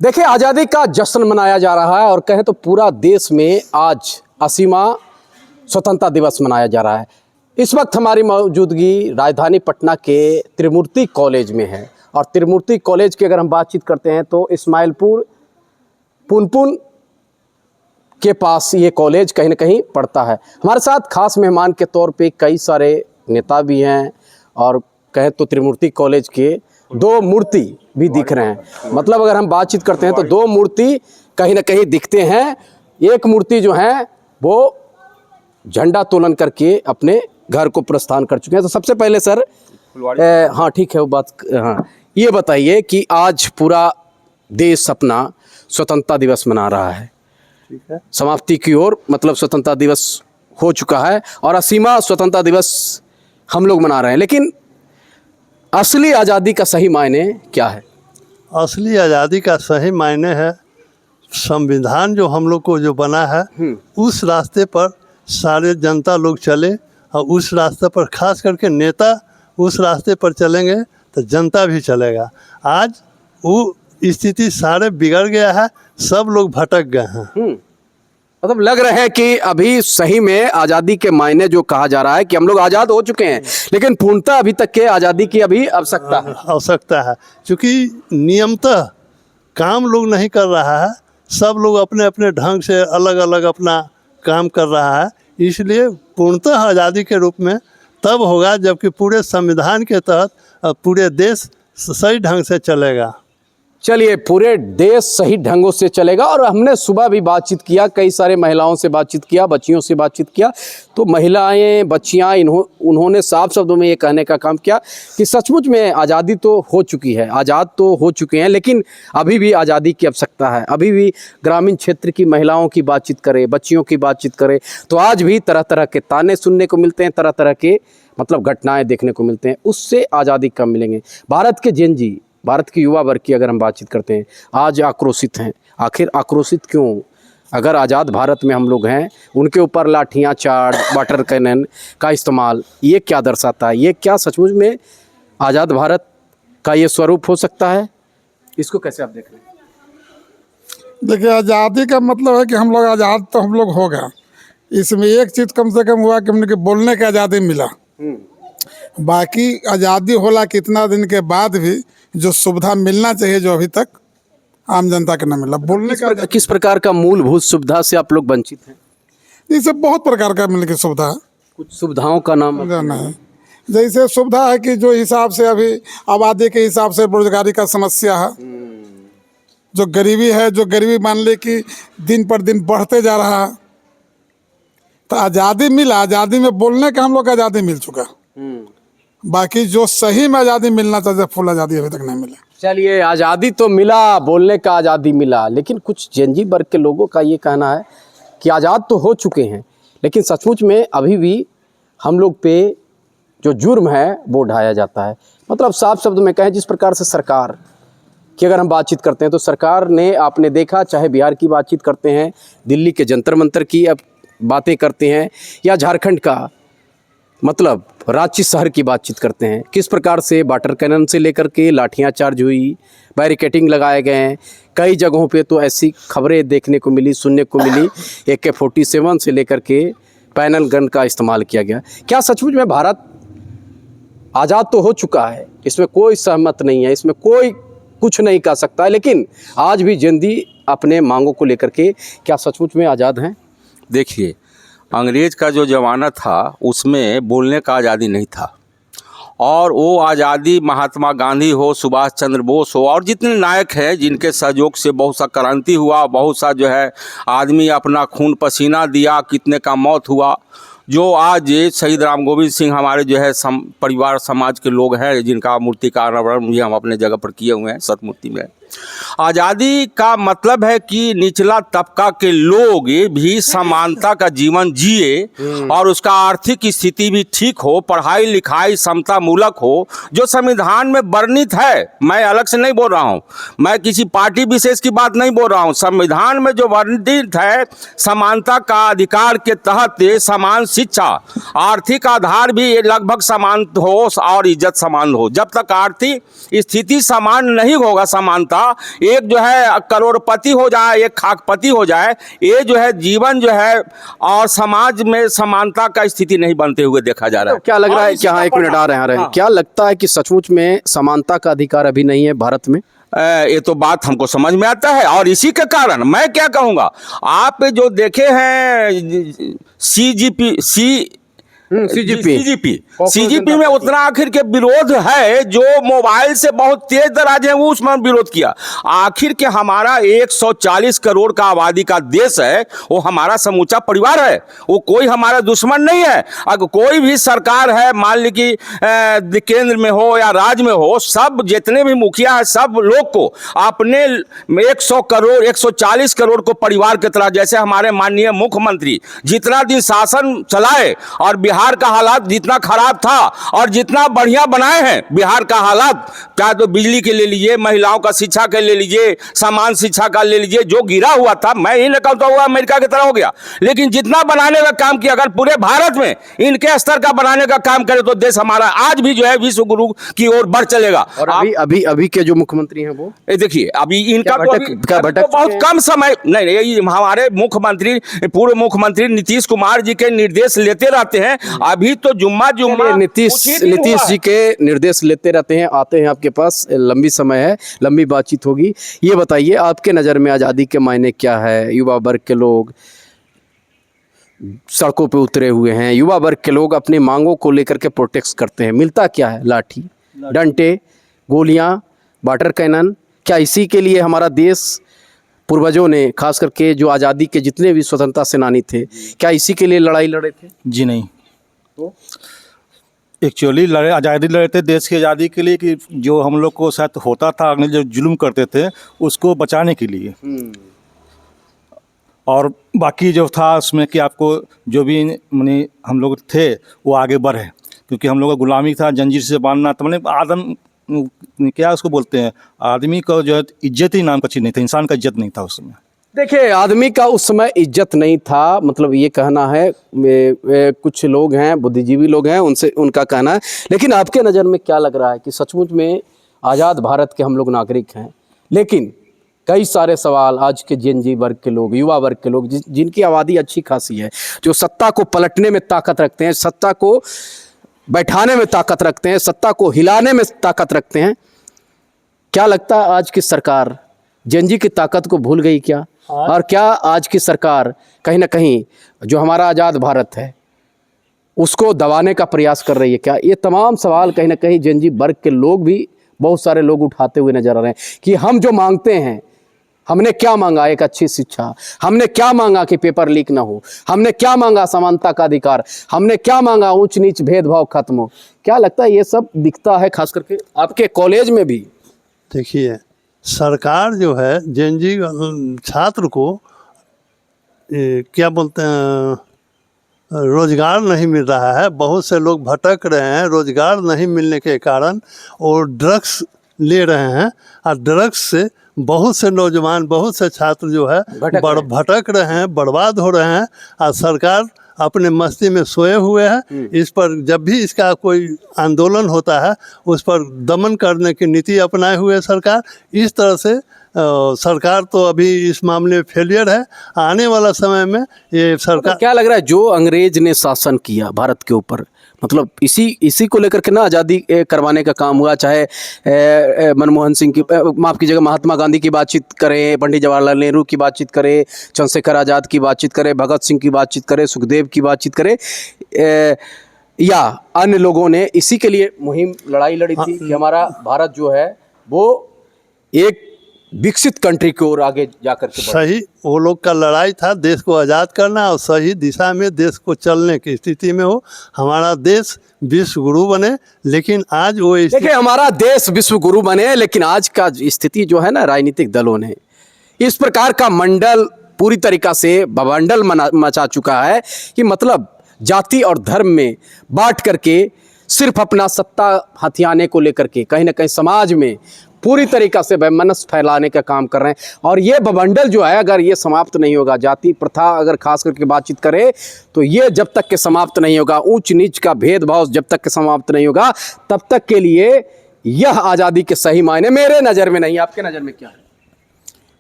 देखिए, आज़ादी का जश्न मनाया जा रहा है और कहें तो पूरा देश में आज 80वां स्वतंत्रता दिवस मनाया जा रहा है। इस वक्त हमारी मौजूदगी राजधानी पटना के त्रिमूर्ति कॉलेज में है और त्रिमूर्ति कॉलेज की अगर हम बातचीत करते हैं तो इस्माइलपुर पुनपुन के पास ये कॉलेज कहीं ना कहीं पड़ता है। हमारे साथ खास मेहमान के तौर पे कई सारे नेता भी हैं और कहें तो त्रिमूर्ति कॉलेज के दो मूर्ति भी दिख रहे हैं। मतलब अगर हम बातचीत करते हैं तो दो मूर्ति कहीं ना कहीं दिखते हैं। एक मूर्ति जो है वो झंडा तोलन करके अपने घर को प्रस्थान कर चुके हैं। तो सबसे पहले सर हाँ ठीक है वो बात, हाँ ये बताइए कि आज पूरा देश अपना स्वतंत्रता दिवस मना रहा है, ठीक है, समाप्ति की ओर, मतलब स्वतंत्रता दिवस हो चुका है और 80वां स्वतंत्रता दिवस हम लोग मना रहे हैं। लेकिन असली आज़ादी का सही मायने क्या है? असली आज़ादी का सही मायने है संविधान जो हम लोग को जो बना है उस रास्ते पर सारे जनता लोग चले और उस रास्ते पर खास करके नेता उस रास्ते पर चलेंगे तो जनता भी चलेगा। आज वो स्थिति सारे बिगड़ गया है, सब लोग भटक गए हैं। मतलब लग रहा है कि अभी सही में आज़ादी के मायने जो कहा जा रहा है कि हम लोग आज़ाद हो चुके हैं, लेकिन पूर्णतः अभी तक के आज़ादी की अभी आवश्यकता है। क्योंकि नियमतः काम लोग नहीं कर रहा है, सब लोग अपने अपने ढंग से अलग अलग अपना काम कर रहा है। इसलिए पूर्णतः आज़ादी के रूप में तब होगा जबकि पूरे संविधान के तहत पूरे देश सही ढंग से चलेगा। चलिए, पूरे देश सही ढंगों से चलेगा। और हमने सुबह भी बातचीत किया, कई सारे महिलाओं से बातचीत किया, बच्चियों से बातचीत किया, तो महिलाएं बच्चियां उन्होंने साफ शब्दों में ये कहने का काम किया कि सचमुच में आज़ादी तो हो चुकी है, आज़ाद तो हो चुके हैं, लेकिन अभी भी आज़ादी की आवश्यकता है। अभी भी ग्रामीण क्षेत्र की महिलाओं की बातचीत करें, बच्चियों की बातचीत करें तो आज भी तरह तरह के ताने सुनने को मिलते हैं, तरह तरह के मतलब घटनाएँ देखने को मिलते हैं। उससे आज़ादी कब मिलेंगे? भारत के जेन जी, भारत के युवा वर्ग की अगर हम बातचीत करते हैं, आज आक्रोशित हैं। आखिर आक्रोशित क्यों? अगर आज़ाद भारत में हम लोग हैं, उनके ऊपर लाठियाँ चार्ज, वाटर कैनन का इस्तेमाल, ये क्या दर्शाता है? ये क्या सचमुच में आज़ाद भारत का ये स्वरूप हो सकता है? इसको कैसे आप देख रहे हैं? देखिए, आज़ादी का मतलब है कि हम लोग आज़ाद तो हम लोग हो गए। इसमें एक चीज़ कम से कम हुआ कि हमने बोलने की आज़ादी मिला। बाकी आज़ादी होला कितना दिन के बाद भी जो सुविधा मिलना चाहिए जो अभी तक आम जनता को न मिला। बोलने का किस प्रकार का मूलभूत सुविधा से आप लोग वंचित हैं? इससे बहुत प्रकार का मिलने की सुविधा है। कुछ सुविधाओं का नाम नहीं, जैसे सुविधा है कि जो हिसाब से अभी आबादी के हिसाब से बेरोजगारी का समस्या है, जो गरीबी है, जो गरीबी मान ले कि दिन पर दिन बढ़ते जा रहा है, तो आज़ादी मिला। आज़ादी में बोलने का हम लोग को आज़ादी मिल चुका। बाकी जो सही में आज़ादी मिलना चाहिए, फुल आज़ादी अभी तक नहीं मिला। चलिए, आज़ादी तो मिला, बोलने का आज़ादी मिला, लेकिन कुछ जेनजी वर्ग के लोगों का ये कहना है कि आज़ाद तो हो चुके हैं, लेकिन सचमुच में अभी भी हम लोग पे जो जुर्म है वो ढाया जाता है। मतलब साफ शब्द में कहें, जिस प्रकार से सरकार की अगर हम बातचीत करते हैं तो सरकार ने, आपने देखा, चाहे बिहार की बातचीत करते हैं, दिल्ली के जंतर मंतर की अब बातें करते हैं, या झारखंड का मतलब रांची शहर की बातचीत करते हैं, किस प्रकार से वाटर कैनन से लेकर के लाठियाँ चार्ज हुई, बैरिकेटिंग लगाए गए हैं। कई जगहों पे तो ऐसी खबरें देखने को मिली, सुनने को मिली, AK-47 से लेकर के पैनल गन का इस्तेमाल किया गया। क्या सचमुच में भारत आज़ाद तो हो चुका है? इसमें कोई सहमत नहीं है, इसमें कोई कुछ नहीं कह सकता है, लेकिन आज भी जेनजी अपने मांगों को लेकर के क्या सचमुच में आज़ाद हैं? देखिए, अंग्रेज़ का जो ज़माना था उसमें बोलने का आज़ादी नहीं था, और वो आज़ादी महात्मा गांधी हो, सुभाष चंद्र बोस हो, और जितने नायक हैं जिनके सहयोग से बहुत सा क्रांति हुआ, बहुत सा जो है आदमी अपना खून पसीना दिया, कितने का मौत हुआ। जो आज शहीद राम गोविंद सिंह हमारे जो है परिवार समाज के लोग हैं, जिनका मूर्ति का अनावरण भी हम अपने जगह पर किए हुए हैं सतमूर्ति में। आज़ादी का मतलब है कि निचला तबका के लोग भी समानता का जीवन जिए और उसका आर्थिक स्थिति भी ठीक हो, पढ़ाई लिखाई समता मूलक हो, जो संविधान में वर्णित है। मैं अलग से नहीं बोल रहा हूँ, मैं किसी पार्टी विशेष की बात नहीं बोल रहा हूँ। संविधान में जो वर्णित है, समानता का अधिकार के तहत समान शिक्षा, आर्थिक आधार भी लगभग समान हो और इज्जत समान हो। जब तक आर्थिक स्थिति समान नहीं होगा, समानता, एक जो है करोड़पति हो जाए, एक खाकपति हो जाए, ये जो है जीवन जो है और समाज में समानता का स्थिति नहीं बनते हुए देखा जा रहा है। क्या लग रहा है, क्या एक मिनट आ रहे हैं, क्या लगता है कि सचमुच में समानता का अधिकार अभी नहीं है भारत में? ये तो बात हमको समझ में आता है, और इसी के कारण मैं क्या कहूँगा, आप जो देखे हैं सीजीपी में उतना आखिर के विरोध है, जो मोबाइल से बहुत तेज दराज है वो उसमें विरोध किया। आखिर के हमारा 140 करोड़ का आबादी का देश है, वो हमारा समूचा परिवार है, वो कोई हमारा दुश्मन नहीं है। अगर कोई भी सरकार है, मान ली कि केंद्र में हो या राज्य में हो, सब जितने भी मुखिया है सब लोग को अपने 100 करोड़ 140 करोड़ को परिवार की तरह, जैसे हमारे माननीय मुख्यमंत्री जितना दिन शासन चलाए और बिहार का हालात जितना खराब था और जितना बढ़िया बनाए हैं बिहार का हालात, चाहे तो बिजली के ले लीजिए, महिलाओं का शिक्षा के ले लीजिए, समान शिक्षा का ले लीजिए, जो गिरा हुआ था मैं ही नहीं कहता हुआ अमेरिका की तरह हो गया, लेकिन जितना बनाने का काम किया, अगर पूरे भारत में इनके स्तर का बनाने का काम करे तो देश हमारा आज भी जो है विश्व गुरु की ओर बढ़ चलेगा। और अभी के जो मुख्यमंत्री हैं वो देखिए, अभी इनका तो बहुत कम समय नहीं, हमारे मुख्यमंत्री पूर्व मुख्यमंत्री नीतीश कुमार जी के निर्देश लेते रहते हैं। अभी तो जुम्मा नीतीश जी के निर्देश लेते रहते हैं, आते हैं आपके पास, लंबी समय है, लंबी बातचीत होगी। ये बताइए आपके नज़र में आज़ादी के मायने क्या है? युवा वर्ग के लोग सड़कों पे उतरे हुए हैं, युवा वर्ग के लोग अपनी मांगों को लेकर के प्रोटेस्ट करते हैं, मिलता क्या है? लाठी डंडे, गोलियां, वाटर कैनन। क्या इसी के लिए हमारा देश पूर्वजों ने, खास करके जो आज़ादी के जितने भी स्वतंत्रता सेनानी थे, क्या इसी के लिए लड़ाई लड़े थे? जी नहीं, तो एक्चुअली आज़ादी लड़े थे देश की आज़ादी के लिए, कि जो हम लोग को साथ होता था, अगले जो जुल्म करते थे उसको बचाने के लिए। और बाकी जो था उसमें कि आपको जो भी माने हम लोग थे वो आगे बढ़े, क्योंकि हम लोग का गुलामी था, जंजीर से बांधना था, मैंने आदम क्या उसको बोलते हैं, आदमी का जो है इज्जत ही नाम का चीज़ नहीं था, इंसान का इज्जत नहीं था उस समय। देखिए, आदमी का उस समय इज्जत नहीं था, मतलब ये कहना है, कुछ लोग हैं, बुद्धिजीवी लोग हैं, उनका कहना है। लेकिन आपके नज़र में क्या लग रहा है कि सचमुच में आज़ाद भारत के हम लोग नागरिक हैं, लेकिन कई सारे सवाल आज के जेनजी वर्ग के लोग, युवा वर्ग के लोग, जिनकी आबादी अच्छी खासी है, जो सत्ता को पलटने में ताकत रखते हैं, सत्ता को बैठाने में ताकत रखते हैं, सत्ता को हिलाने में ताकत रखते हैं, क्या लगता है आज की सरकार जेनजी की ताकत को भूल गई क्या? और क्या आज की सरकार कहीं ना कहीं जो हमारा आज़ाद भारत है उसको दबाने का प्रयास कर रही है क्या? ये तमाम सवाल कहीं ना कहीं जेनजी वर्ग के लोग भी, बहुत सारे लोग उठाते हुए नजर आ रहे हैं कि हम जो मांगते हैं, हमने क्या मांगा? एक अच्छी शिक्षा, हमने क्या मांगा कि पेपर लीक ना हो, हमने क्या मांगा समानता का अधिकार, हमने क्या मांगा ऊंच नीच भेदभाव खत्म हो। क्या लगता है ये सब दिखता है खास करके आपके कॉलेज में भी? देखिए, सरकार जो है जेनजी छात्र को क्या बोलते हैं, रोज़गार नहीं मिल रहा है, बहुत से लोग भटक रहे हैं, रोज़गार नहीं मिलने के कारण और ड्रग्स ले रहे हैं, और ड्रग्स से बहुत से नौजवान, बहुत से छात्र जो है भटक रहे हैं, बर्बाद हो रहे हैं, और सरकार अपने मस्ती में सोए हुए हैं। इस पर जब भी इसका कोई आंदोलन होता है उस पर दमन करने की नीति अपनाए हुए सरकार। इस तरह से सरकार तो अभी इस मामले में फेलियर है। आने वाला समय में ये सरकार, तो क्या लग रहा है जो अंग्रेज ने शासन किया भारत के ऊपर, मतलब इसी को लेकर के ना आज़ादी करवाने का काम हुआ, चाहे मनमोहन सिंह की, माफ़ कीजिएगा, महात्मा गांधी की बातचीत करें, पंडित जवाहरलाल नेहरू की बातचीत करें, चंद्रशेखर आज़ाद की बातचीत करें, भगत सिंह की बातचीत करें, सुखदेव की बातचीत करें, या अन्य लोगों ने इसी के लिए मुहिम लड़ाई लड़ी थी कि हमारा भारत जो है वो एक विकसित कंट्री की ओर आगे जाकर के सही, वो लोग का लड़ाई था देश को आज़ाद करना और सही दिशा में देश को चलने की स्थिति में हो, हमारा देश विश्व गुरु बने। लेकिन आज वो देखिए, हमारा देश विश्व गुरु बने, लेकिन आज का स्थिति जो है ना, राजनीतिक दलों ने इस प्रकार का मंडल पूरी तरीका से बवंडल मचा चुका है कि मतलब जाति और धर्म में बांट करके सिर्फ अपना सत्ता हथियाने को लेकर के कहीं ना कहीं समाज में पूरी तरीक़ा से वैमनस्य फैलाने का काम कर रहे हैं। और ये बवंडल जो है, अगर ये समाप्त नहीं होगा, जाति प्रथा अगर खास करके बातचीत करें तो ये जब तक के समाप्त नहीं होगा, ऊंच नीच का भेदभाव जब तक के समाप्त नहीं होगा, तब तक के लिए यह आज़ादी के सही मायने मेरे नज़र में नहीं। आपके नज़र में क्या है?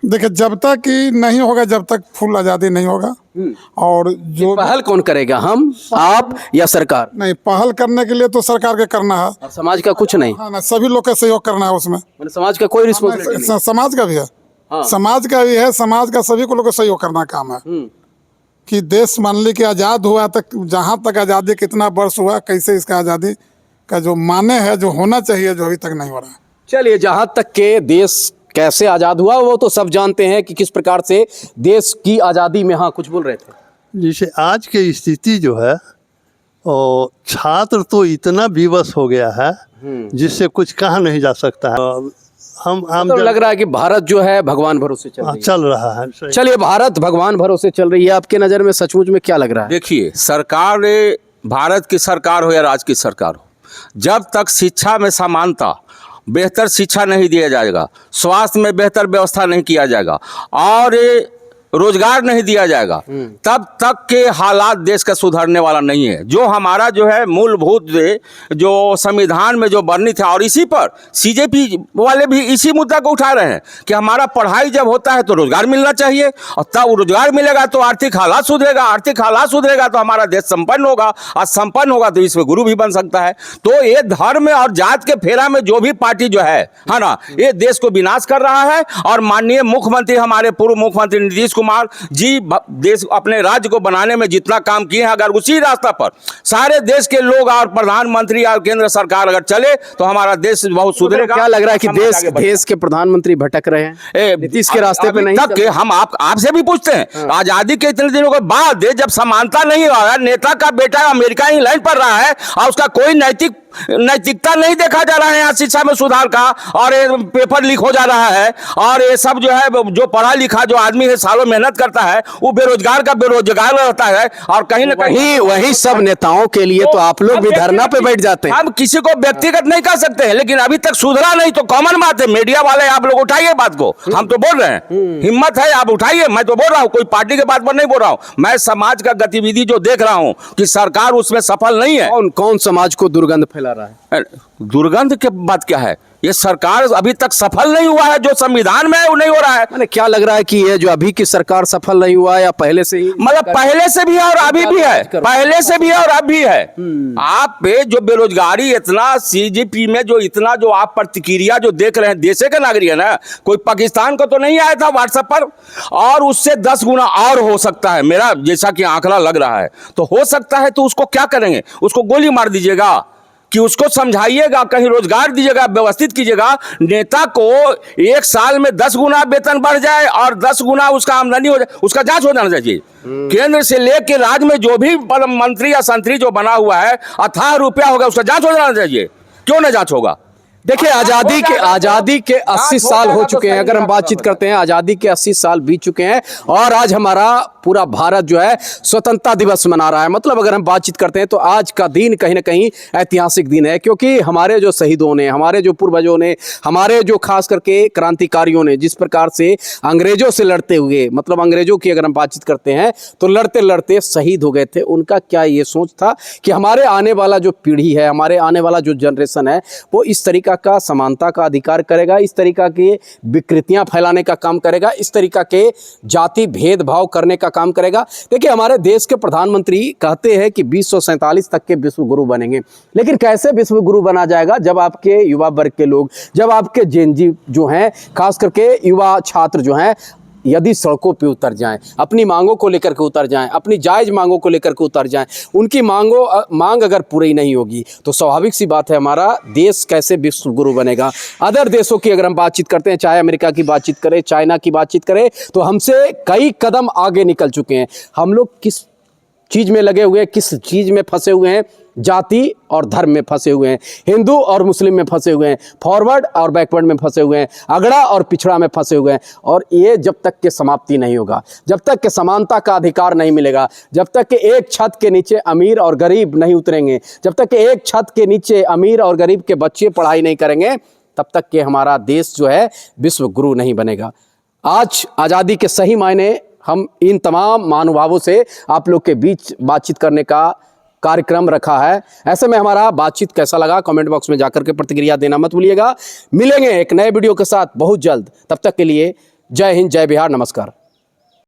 देखिए, जब तक कि नहीं होगा, जब तक फुल आज़ादी नहीं होगा। और जो पहल कौन करेगा, हम, आप या सरकार? नहीं, पहल करने के लिए तो सरकार के करना है। और समाज का कुछ नहीं? हाँ ना, सभी लोग का सहयोग करना है उसमें। मैंने समाज का कोई रिस्पॉन्सिबिलिटी नहीं? समाज का भी है, हाँ। समाज का भी है, समाज का सभी को लोग को सहयोग करना काम है। कि देश मान ली कि आज़ाद हुआ तक, जहाँ तक आज़ादी कितना वर्ष हुआ, कैसे इसका आज़ादी का जो माने है, जो होना चाहिए, जो अभी तक नहीं हो रहा है। चलिए, जहाँ तक के देश कैसे आज़ाद हुआ वो तो सब जानते हैं कि किस प्रकार से देश की आज़ादी में। हाँ, कुछ बोल रहे थे? जैसे आज की स्थिति जो है, और छात्र तो इतना विवश हो गया है जिससे कुछ कहा नहीं जा सकता है। हम आम तो लग रहा है कि भारत जो है भगवान भरोसे चल रही है। चल रहा है। सही। चलिए, भारत भगवान भरोसे चल रही है, आपके नज़र में सचमुच में क्या लग रहा है? देखिए, सरकार, भारत की सरकार हो या राज्य की सरकार हो, जब तक शिक्षा में समानता, बेहतर शिक्षा नहीं दिया जाएगा, स्वास्थ्य में बेहतर व्यवस्था नहीं किया जाएगा और रोजगार नहीं दिया जाएगा, तब तक के हालात देश का सुधरने वाला नहीं है। जो हमारा जो है मूलभूत जो संविधान में जो वर्णित है, और इसी पर सीजेपी वाले भी इसी मुद्दा को उठा रहे हैं कि हमारा पढ़ाई जब होता है तो रोजगार मिलना चाहिए, और तब रोजगार मिलेगा तो आर्थिक हालात सुधरेगा, आर्थिक हालात सुधरेगा तो हमारा देश संपन्न होगा, और संपन्न होगा तो विश्व गुरु भी बन सकता है। तो ये धर्म और जात के फेरा में जो भी पार्टी जो है ना, ये देश को विनाश कर रहा है। और माननीय मुख्यमंत्री, हमारे पूर्व मुख्यमंत्री नीतीश कुमार जी, देश अपने राज्य को बनाने में जितना काम किए हैं, अगर उसी रास्ता पर सारे देश के लोग और प्रधानमंत्री और केंद्र सरकार अगर चले तो हमारा देश बहुत सुधरेगा। क्या लग रहा है कि देश के प्रधानमंत्री भटक रहे हैं नीतीश के रास्ते पे? नहीं तक हम आपसे भी पूछते हैं, आजादी के इतने दिनों के बाद जब समानता नहीं हुआ, नेता का बेटा अमेरिका इंग्लैंड पढ़ रहा है और उसका कोई नैतिकता नहीं देखा जा रहा है यहाँ शिक्षा में सुधार का, और ये पेपर लीक हो जा रहा है, और ये सब जो है, जो पढ़ा लिखा जो आदमी है, सालों मेहनत करता है, वो बेरोजगार का बेरोजगार रहता है। और कहीं ना कहीं वही सब नेताओं के लिए तो आप लोग भी धरना पे बैठ जाते हैं। हम किसी को व्यक्तिगत नहीं कर सकते हैं, लेकिन अभी तक सुधरा नहीं तो कॉमन बात है। मीडिया वाले आप लोग उठाइए बात को, हम तो बोल रहे हैं, हिम्मत है आप उठाइए। मैं तो बोल रहा हूँ, कोई पार्टी के बात पर नहीं बोल रहा हूँ, मैं समाज का गतिविधि जो देख रहा हूँ कि सरकार उसमें सफल नहीं है। कौन समाज को दुर्गंध फैला रहा है? दुर्गंध की बात क्या है? ये सरकार अभी तक सफल नहीं हुआ है, जो संविधान में है वो नहीं हो रहा है। मैंने क्या लग रहा है कि ये जो अभी की सरकार सफल नहीं हुआ है, या पहले से ही? मतलब पहले से भी है और अभी भी है, पहले से भी है और अब भी है। आप पे जो बेरोजगारी इतना, सीजीपी में जो इतना जो आप प्रतिक्रिया जो देख रहे हैं, देश के नागरिक है ना, कोई पाकिस्तान को तो नहीं आया था व्हाट्सएप पर, और उससे 10 गुना और हो सकता है, मेरा जैसा कि आंकड़ा लग रहा है तो हो सकता है। तो उसको क्या करेंगे? उसको गोली मार दीजिएगा कि उसको समझाइएगा, कहीं रोजगार दीजिएगा, व्यवस्थित कीजिएगा। नेता को एक साल में 10 गुना वेतन बढ़ जाए और 10 गुना उसका आमदनी हो जाए, उसका जांच हो जाना चाहिए। केंद्र से लेके राज्य में जो भी मंत्री या संतरी जो बना हुआ है, अथाह रुपया होगा, उसका जांच हो जाना चाहिए। क्यों नहीं जांच होगा? देखिए, आज़ादी के 80 साल हो चुके हैं। अगर हम बातचीत करते हैं, आज़ादी के 80 साल बीत चुके हैं और आज हमारा पूरा भारत जो है स्वतंत्रता दिवस मना रहा है। मतलब अगर हम बातचीत करते हैं तो आज का दिन कहीं ना कहीं ऐतिहासिक दिन है, क्योंकि हमारे जो शहीदों ने, हमारे जो पूर्वजों ने, हमारे जो खास करके क्रांतिकारियों ने जिस प्रकार से अंग्रेजों से लड़ते हुए, मतलब अंग्रेजों की अगर हम बातचीत करते हैं तो लड़ते लड़ते शहीद हो गए थे। उनका क्या ये सोच था कि हमारे आने वाला जो पीढ़ी है, हमारे आने वाला जो जनरेशन है, वो इस तरीका का समानता का अधिकार करेगा, इस तरीका के विकृतियां फैलाने का काम करेगा, इस तरीका के जाति भेदभाव करने का काम करेगा। देखिए, हमारे देश के प्रधानमंत्री कहते हैं कि 2047 तक के विश्व गुरु बनेंगे, लेकिन कैसे विश्व गुरु बना जाएगा जब आपके युवा वर्ग के लोग, जब आपके जेनजी जो हैं, खास करके युवा छात्र जो हैं, यदि सड़कों पे उतर जाएं, अपनी मांगों को लेकर के उतर जाएं, अपनी जायज़ मांगों को लेकर के उतर जाएं, उनकी मांग अगर पूरी नहीं होगी तो स्वाभाविक सी बात है, हमारा देश कैसे विश्व गुरु बनेगा। अदर देशों की अगर हम बातचीत करते हैं, चाहे अमेरिका की बातचीत करें, चाइना की बातचीत करें, तो हमसे कई कदम आगे निकल चुके हैं। हम लोग किस चीज़ में लगे हुए हैं, किस चीज़ में फंसे हुए हैं? जाति और धर्म में फंसे हुए हैं, हिंदू और मुस्लिम में फंसे हुए हैं, फॉरवर्ड और बैकवर्ड में फंसे हुए हैं, अगड़ा और पिछड़ा में फंसे हुए हैं। और ये जब तक के समाप्ति नहीं होगा, जब तक के समानता का अधिकार नहीं मिलेगा, जब तक के एक छत के नीचे अमीर और गरीब नहीं उतरेंगे, जब तक के एक छत के नीचे अमीर और गरीब के बच्चे पढ़ाई नहीं करेंगे, तब तक के हमारा देश जो है विश्व गुरु नहीं बनेगा। आज आज़ादी के सही मायने हम इन तमाम महानुभावों से आप लोग के बीच बातचीत करने का कार्यक्रम रखा है। ऐसे में हमारा बातचीत कैसा लगा कमेंट बॉक्स में जाकर के प्रतिक्रिया देना मत भूलिएगा। मिलेंगे एक नए वीडियो के साथ बहुत जल्द, तब तक के लिए जय हिंद, जय बिहार, नमस्कार।